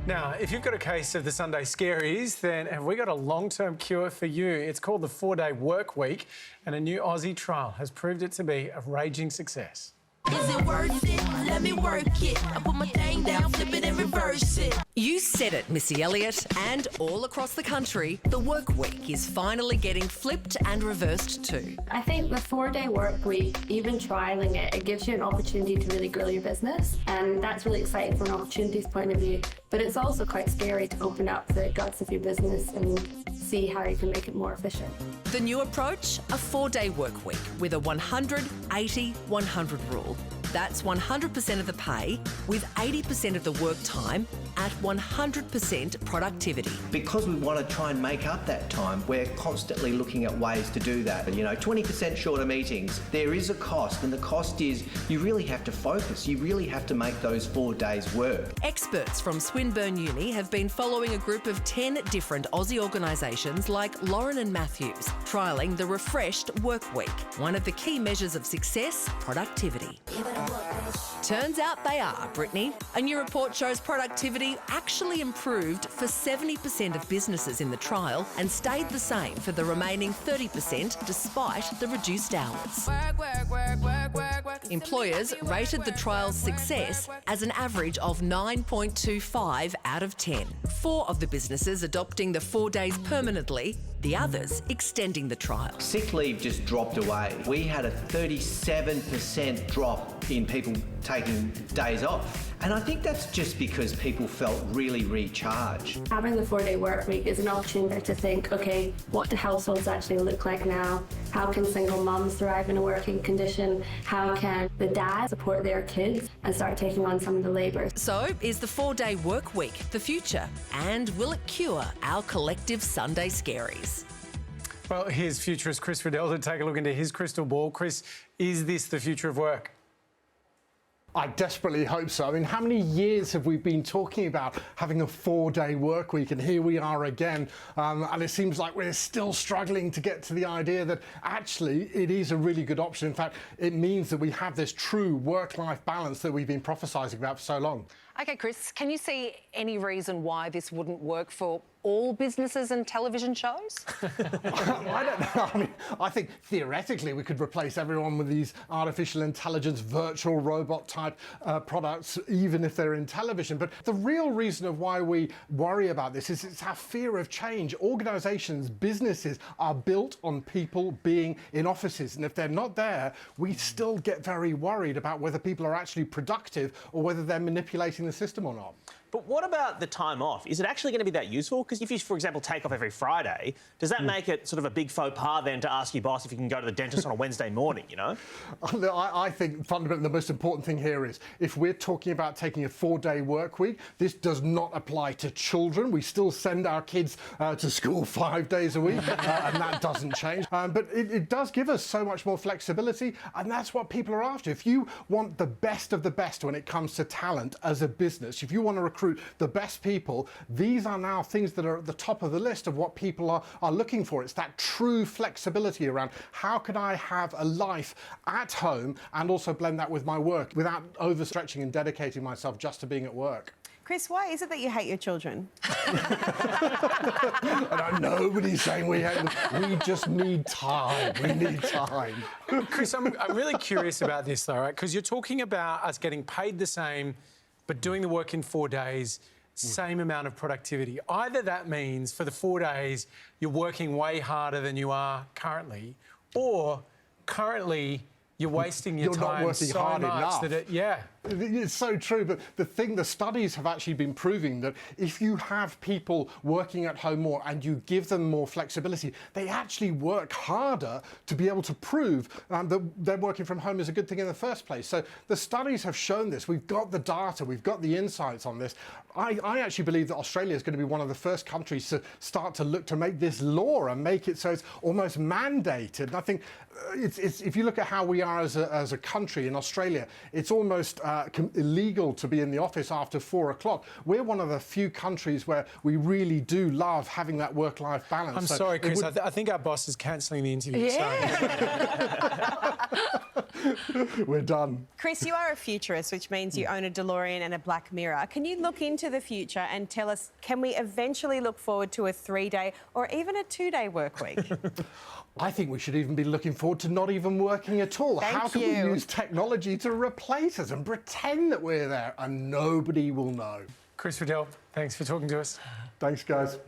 Now, if you've got a case of the Sunday scaries, then have we got a long-term cure for you? It's called the 4-Day Work Week, and a new Aussie trial has proved it to be a raging success. Is it worth it? Let me work it. I put my thing down, flip it and reverse it. You said it, Missy Elliott, and all across the country, the work week is finally getting flipped and reversed too. I think the 4-day work week, even trialling it, it gives you an opportunity to really grow your business, and that's really exciting from an opportunities point of view. But it's also quite scary to open up the guts of your business and see how you can make it more efficient. The new approach, a 4-day work week with a 100-80-100 rule. That's 100% of the pay with 80% of the work time at 100% productivity. Because we want to try and make up that time, we're constantly looking at ways to do that. And 20% shorter meetings, there is a cost, and the cost is you really have to focus. You really have to make those 4 days work. Experts from Swinburne Uni have been following a group of 10 different Aussie organisations like Lauren and Matthews, trialling the refreshed work week. One of the key measures of success, productivity. Turns out they are, Brittany. A new report shows productivity actually improved for 70% of businesses in the trial and stayed the same for the remaining 30% despite the reduced hours. Employers rated the trial's success as an average of 9.25 out of 10. 4 of the businesses adopting the 4 days permanently, the others extending the trial. Sick leave just dropped away. We had a 37% drop in people taking days off. And I think that's just because people felt really recharged. Having the 4-day work week is an opportunity to think, okay, what do households actually look like now? How can single mums thrive in a working condition? How can the dads support their kids and start taking on some of the labour? So, is the 4-day work week the future? And will it cure our collective Sunday scaries? Well, here's futurist Chris Riddell to take a look into his crystal ball. Chris, is this the future of work? I desperately hope so. I mean, how many years have we been talking about having a 4-day work week, and here we are again. And it seems like we're still struggling to get to the idea that actually it is a really good option. In fact, it means that we have this true work-life balance that we've been prophesising about for so long. OK, Chris, can you see any reason why this wouldn't work for all businesses and television shows? I don't know. I mean, I think theoretically we could replace everyone with these artificial intelligence, virtual robot type products, even if they're in television. But the real reason of why we worry about this is it's our fear of change. Organisations, businesses are built on people being in offices. And if they're not there, we still get very worried about whether people are actually productive or whether they're manipulating the system or not. But what about the time off? Is it actually going to be that useful? Because if you, for example, take off every Friday, does that make it sort of a big faux pas then to ask your boss if you can go to the dentist on a Wednesday morning, I think fundamentally the most important thing here is if we're talking about taking a 4-day work week, this does not apply to children. We still send our kids to school 5 days a week, and that doesn't change. But it does give us so much more flexibility, and that's what people are after. If you want the best of the best when it comes to talent as a business, if you want to recruit the best people, these are now things that are at the top of the list of what people are looking for. It's that true flexibility around how can I have a life at home and also blend that with my work without overstretching and dedicating myself just to being at work. Chris, why is it that you hate your children? And nobody's saying we hate them. We just need time. We need time. Chris, I'm really curious about this, though, right? Because you're talking about us getting paid the same but doing the work in 4 days, same amount of productivity. Either that means for the 4 days you're working way harder than you are currently, or currently you're wasting your time not working so hard much enough. that it, yeah. It's so true, but the studies have actually been proving that if you have people working at home more and you give them more flexibility, they actually work harder to be able to prove that they're working from home is a good thing in the first place. So the studies have shown this. We've got the data, we've got the insights on this. I actually believe that Australia is going to be one of the first countries to start to look to make this law and make it so it's almost mandated. And I think if you look at how we are as a country in Australia, it's almost illegal to be in the office after 4 o'clock. We're one of the few countries where we really do love having that work-life balance. I'm sorry, Chris. I think our boss is cancelling the interview. Yeah. We're done. Chris, you are a futurist, which means you own a DeLorean and a Black Mirror. Can you look into the future and tell us, can we eventually look forward to a 3-day or even a 2-day work week? I think we should even be looking forward to not even working at all. Thank How can we you. use technology to replace us and pretend that we're there and nobody will know? Chris Riddell, thanks for talking to us. Thanks, guys.